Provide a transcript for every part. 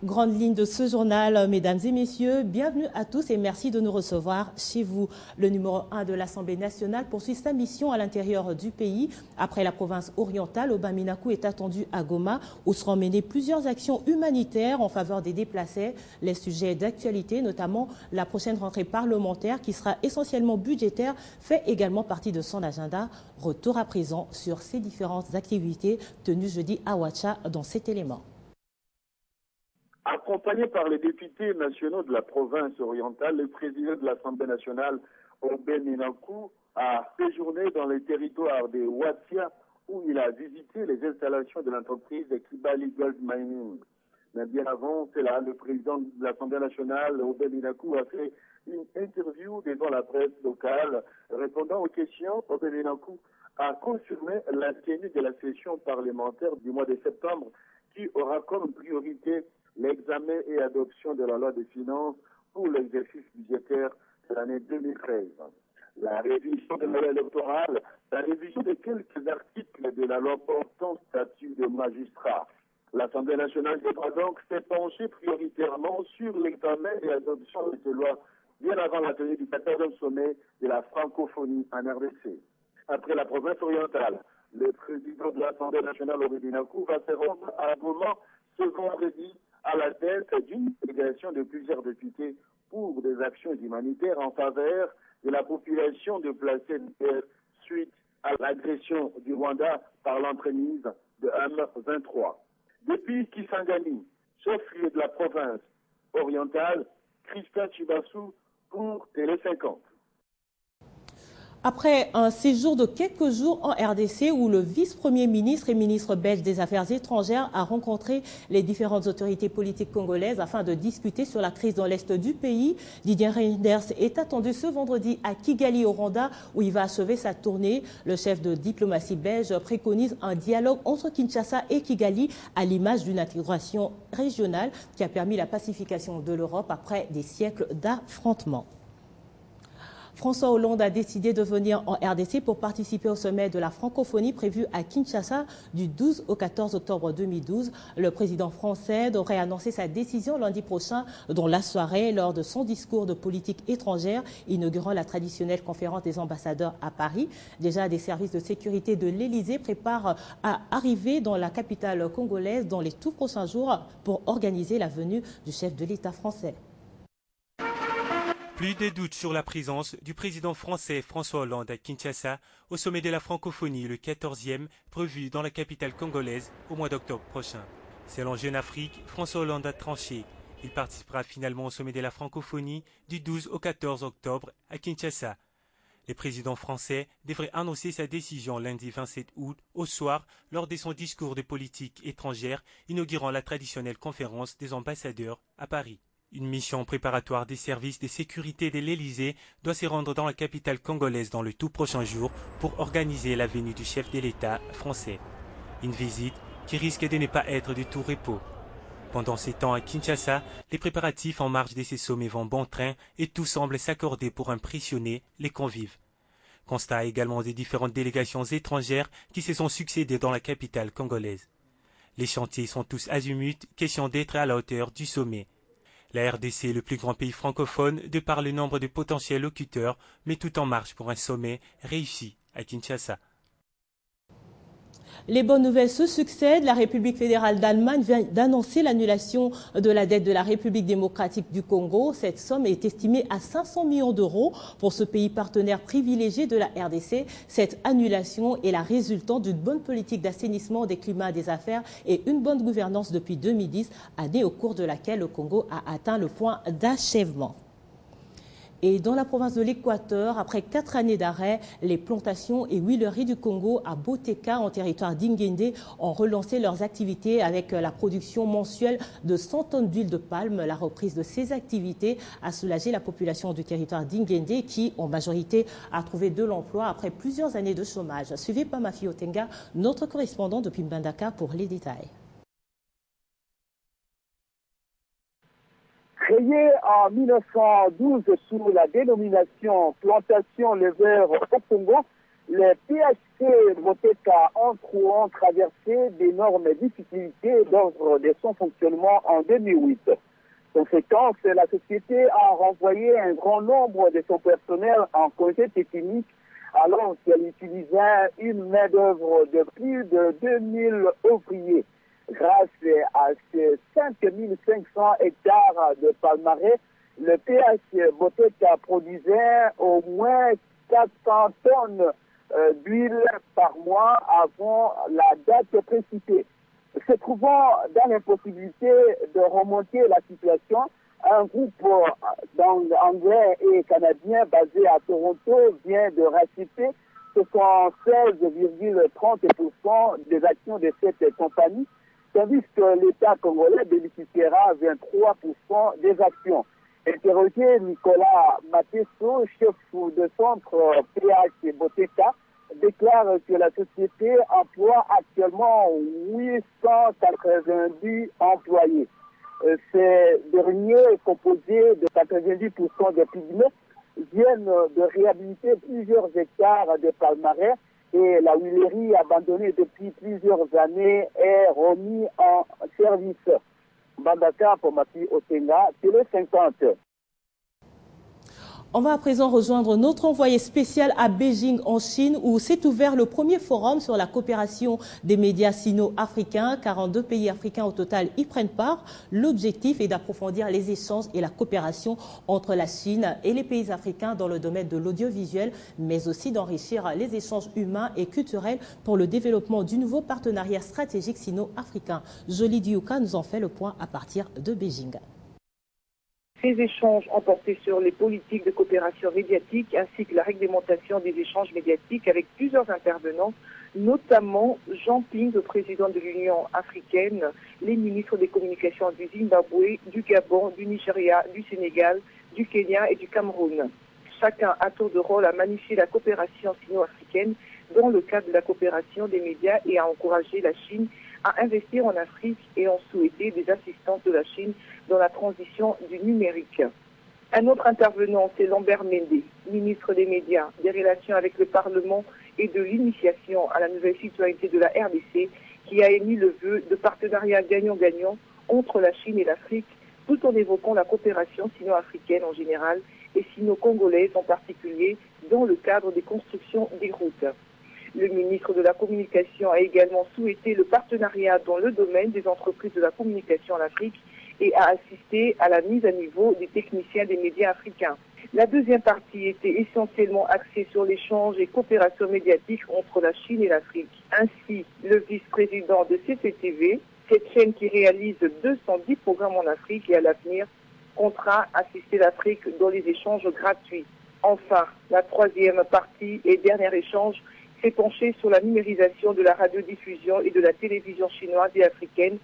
grandes lignes de ce journal, mesdames et messieurs. Bienvenue à tous et merci de nous recevoir chez vous. Le numéro 1 de l'Assemblée nationale poursuit sa mission à l'intérieur du pays. Après la province orientale, Obaminakou est attendu à Goma où seront menées plusieurs actions humanitaires en faveur des déplacés. Les sujets d'actualité, notamment la prochaine rentrée parlementaire qui sera essentiellement budgétaire, fait également partie de son agenda. Retour à présent sur ces différentes activités tenues jeudi à Ouacha dans cet élément. Accompagné par les députés nationaux de la province orientale, le président de l'Assemblée nationale, Obaminakou, a séjourné dans les territoires de Ouatia où il a visité les installations de l'entreprise de Kibali Gold Mining. Mais bien avant cela, le président de l'Assemblée nationale, Obaminakou, a fait une interview devant la presse locale. Répondant aux questions, Obaminakou a confirmé la tenue de la session parlementaire du mois de septembre qui aura comme priorité l'examen et adoption de la loi des finances pour l'exercice budgétaire de l'année 2013. La révision de la loi électorale, la révision de quelques articles de la loi portant statut de magistrat. L'Assemblée nationale devra donc s'est penchée prioritairement sur l'examen et l'adoption de ces lois bien avant la tenue du 14e sommet de la francophonie en RDC. Après la province orientale, le président de l'Assemblée nationale, Obaminakou, va se rendre à Goma ce vendredi à la tête d'une délégation de plusieurs députés pour des actions humanitaires en faveur de la population déplacée suite à l'agression du Rwanda par l'entremise de M23. Depuis Kisangani, chef-lieu de la province orientale, Christa Chibassou pour Télé 50. Après un séjour de quelques jours en RDC où le vice-premier ministre et ministre belge des Affaires étrangères a rencontré les différentes autorités politiques congolaises afin de discuter sur la crise dans l'est du pays, Didier Reynders est attendu ce vendredi à Kigali au Rwanda où il va achever sa tournée. Le chef de diplomatie belge préconise un dialogue entre Kinshasa et Kigali à l'image d'une intégration régionale qui a permis la pacification de l'Europe après des siècles d'affrontements. François Hollande a décidé de venir en RDC pour participer au sommet de la francophonie prévu à Kinshasa du 12 au 14 octobre 2012. Le président français devrait annoncer sa décision lundi prochain dans la soirée lors de son discours de politique étrangère inaugurant la traditionnelle conférence des ambassadeurs à Paris. Déjà, des services de sécurité de l'Élysée préparent à arriver dans la capitale congolaise dans les tout prochains jours pour organiser la venue du chef de l'État français. Plus de doutes sur la présence du président français François Hollande à Kinshasa au sommet de la francophonie, le 14e, prévu dans la capitale congolaise au mois d'octobre prochain. Selon Jeune Afrique, François Hollande a tranché. Il participera finalement au sommet de la francophonie du 12 au 14 octobre à Kinshasa. Le président français devrait annoncer sa décision lundi 27 août au soir lors de son discours de politique étrangère inaugurant la traditionnelle conférence des ambassadeurs à Paris. Une mission préparatoire des services de sécurité de l'Élysée doit se rendre dans la capitale congolaise dans le tout prochain jour pour organiser la venue du chef de l'État français. Une visite qui risque de ne pas être du tout repos. Pendant ces temps à Kinshasa, les préparatifs en marge de ces sommets vont bon train et tout semble s'accorder pour impressionner les convives. Constat également des différentes délégations étrangères qui se sont succédées dans la capitale congolaise. Les chantiers sont tous azimuts, question d'être à la hauteur du sommet. La RDC est le plus grand pays francophone de par le nombre de potentiels locuteurs, mais tout en marche pour un sommet réussi à Kinshasa. Les bonnes nouvelles se succèdent. La République fédérale d'Allemagne vient d'annoncer l'annulation de la dette de la République démocratique du Congo. Cette somme est estimée à 500 millions d'euros pour ce pays partenaire privilégié de la RDC. Cette annulation est la résultante d'une bonne politique d'assainissement des climats des affaires et une bonne gouvernance depuis 2010, année au cours de laquelle le Congo a atteint le point d'achèvement. Et dans la province de l'Équateur, après 4 années d'arrêt, les plantations et huileries du Congo à Boteka, en territoire d'Inguindé, ont relancé leurs activités avec la production mensuelle de 100 tonnes d'huile de palme. La reprise de ces activités a soulagé la population du territoire d'Inguindé qui, en majorité, a trouvé de l'emploi après plusieurs années de chômage. Suivi par Mafi Otenga, notre correspondant depuis Mbandaka pour les détails. Créée en 1912 sous la dénomination Plantation Leveur au Congo, Les PHC Boteka ont traversé d'énormes difficultés d'ordre de son fonctionnement en 2008. Conséquence, la société a renvoyé un grand nombre de son personnel en congé technique alors qu'elle utilisait une main-d'œuvre de plus de 2000 ouvriers. Grâce à ces 5500 hectares de palmarès, le PH Boteka produisait au moins 400 tonnes d'huile par mois avant la date précitée. Se trouvant dans l'impossibilité de remonter la situation, un groupe anglais et canadien basé à Toronto vient de racheter 76,30% des actions de cette compagnie, tandis que l'État congolais bénéficiera 23% des actions. Interrogé, Nicolas Matesso, chef de centre PH Boteka, déclare que la société emploie actuellement 890 employés. Ces derniers, composés de 90% des pygmées, viennent de réhabiliter plusieurs hectares de palmarès et la huilerie abandonnée depuis plusieurs années est remise en service. Bandaka pour Mapi Otenga, Télé 50. On va à présent rejoindre notre envoyé spécial à Beijing en Chine où s'est ouvert le premier forum sur la coopération des médias sino-africains. 42 pays africains au total y prennent part. L'objectif est d'approfondir les échanges et la coopération entre la Chine et les pays africains dans le domaine de l'audiovisuel, mais aussi d'enrichir les échanges humains et culturels pour le développement du nouveau partenariat stratégique sino-africain. Jolie Diouka nous en fait le point à partir de Beijing. Ces échanges ont porté sur les politiques de coopération médiatique ainsi que la réglementation des échanges médiatiques avec plusieurs intervenants, notamment Jean Ping, le président de l'Union africaine, les ministres des communications du Zimbabwe, du Gabon, du Nigeria, du Sénégal, du Kenya et du Cameroun. Chacun à tour de rôle a magnifié la coopération sino-africaine dans le cadre de la coopération des médias et a encouragé la Chine à investir en Afrique et ont souhaité des assistances de la Chine dans la transition du numérique. Un autre intervenant, c'est Lambert Mende, ministre des médias, des relations avec le Parlement et de l'initiation à la nouvelle citoyenneté de la RDC, qui a émis le vœu de partenariat gagnant-gagnant entre la Chine et l'Afrique, tout en évoquant la coopération sino-africaine en général et sino-congolaise en particulier dans le cadre des constructions des routes. Le ministre de la Communication a également souhaité le partenariat dans le domaine des entreprises de la communication en Afrique et a assisté à la mise à niveau des techniciens des médias africains. La deuxième partie était essentiellement axée sur l'échange et coopération médiatique entre la Chine et l'Afrique. Ainsi, le vice-président de CCTV, cette chaîne qui réalise 210 programmes en Afrique et à l'avenir, comptera assister l'Afrique dans les échanges gratuits. Enfin, la troisième partie et dernier échange s'est penché sur la numérisation de la radiodiffusion et de la télévision chinoise et africaine,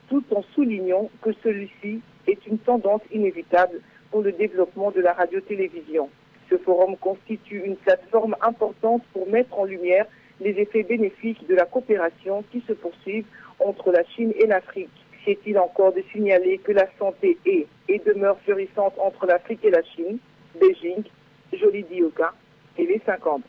tout en soulignant que celui-ci est une tendance inévitable pour le développement de la radio-télévision. Ce forum constitue une plateforme importante pour mettre en lumière les effets bénéfiques de la coopération qui se poursuivent entre la Chine et l'Afrique. C'est-il encore de signaler que la santé est et demeure florissante entre l'Afrique et la Chine. Beijing, Jolie Dioka, TV 50.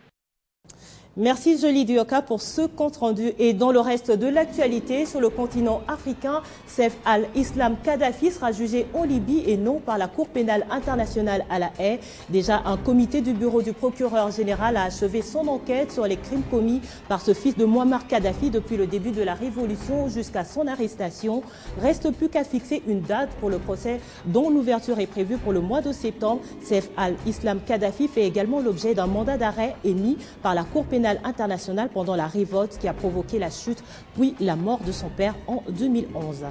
Merci Jolie Dioka pour ce compte-rendu. Et dans le reste de l'actualité, sur le continent africain, Saif al-Islam Kadhafi sera jugé en Libye et non par la Cour pénale internationale à La Haye. Déjà, un comité du bureau du procureur général a achevé son enquête sur les crimes commis par ce fils de Muammar Kadhafi depuis le début de la révolution jusqu'à son arrestation. Reste plus qu'à fixer une date pour le procès dont l'ouverture est prévue pour le mois de septembre. Saif al-Islam Kadhafi fait également l'objet d'un mandat d'arrêt émis par la Cour pénale internationale pendant la révolte qui a provoqué la chute puis la mort de son père en 2011.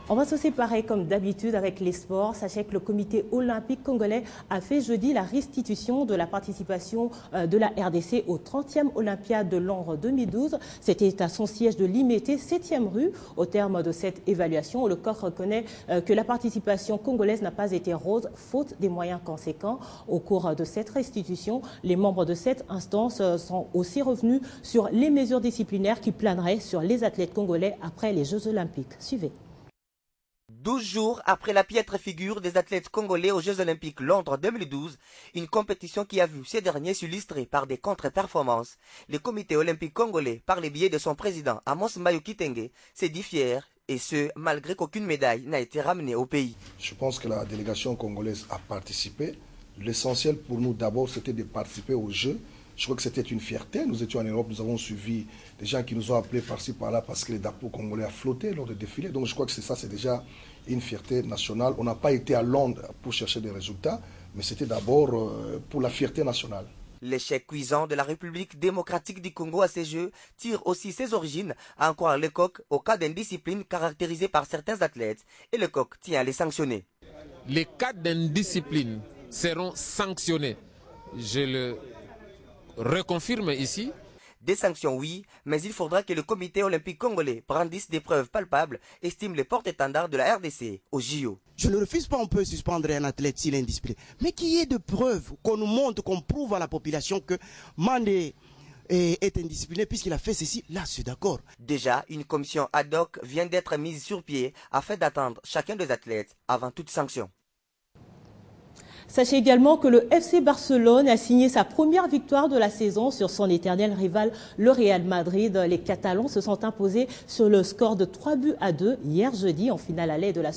On va se séparer comme d'habitude avec les sports. Sachez que le comité olympique congolais a fait jeudi la restitution de la participation de la RDC au 30e Olympiade de Londres 2012. C'était à son siège de Limété, 7e rue. Au terme de cette évaluation, le corps reconnaît que la participation congolaise n'a pas été rose, faute des moyens conséquents. Au cours de cette restitution, les membres de cette instance sont aussi revenus sur les mesures disciplinaires qui planeraient sur les athlètes congolais après les Jeux olympiques. Suivez. 12 jours après la piètre figure des athlètes congolais aux Jeux Olympiques Londres 2012, une compétition qui a vu ces derniers s'illustrer par des contre-performances, le comité olympique congolais, par les biais de son président Amos Mbayo Kitenge, s'est dit fier, et ce, malgré qu'aucune médaille n'a été ramenée au pays. Je pense que la délégation congolaise a participé. L'essentiel pour nous d'abord, c'était de participer aux Jeux. Je crois que c'était une fierté. Nous étions en Europe, nous avons suivi des gens qui nous ont appelés par-ci par-là parce que les drapeaux congolais a flotté lors des défilés. Donc je crois que c'est déjà une fierté nationale. On n'a pas été à Londres pour chercher des résultats, mais c'était d'abord pour la fierté nationale. L'échec cuisant de la République démocratique du Congo à ces Jeux tire aussi ses origines, à en croire Lecoq, au cas d'indiscipline caractérisée par certains athlètes. Et Lecoq tient à les sanctionner. Les cas d'indiscipline seront sanctionnés. Je le reconfirme ici. Des sanctions, oui, mais il faudra que le comité olympique congolais brandisse des preuves palpables, estime les porte-étendards de la RDC au JO. Je ne refuse pas, on peut suspendre un athlète s'il est indiscipliné. Mais qu'il y ait de preuves, qu'on nous montre, qu'on prouve à la population que Mandé est indiscipliné puisqu'il a fait ceci, là c'est d'accord. Déjà, une commission ad hoc vient d'être mise sur pied afin d'attendre chacun des athlètes avant toute sanction. Sachez également que le FC Barcelone a signé sa première victoire de la saison sur son éternel rival, le Real Madrid. Les Catalans se sont imposés sur le score de 3-2 hier jeudi en finale aller de la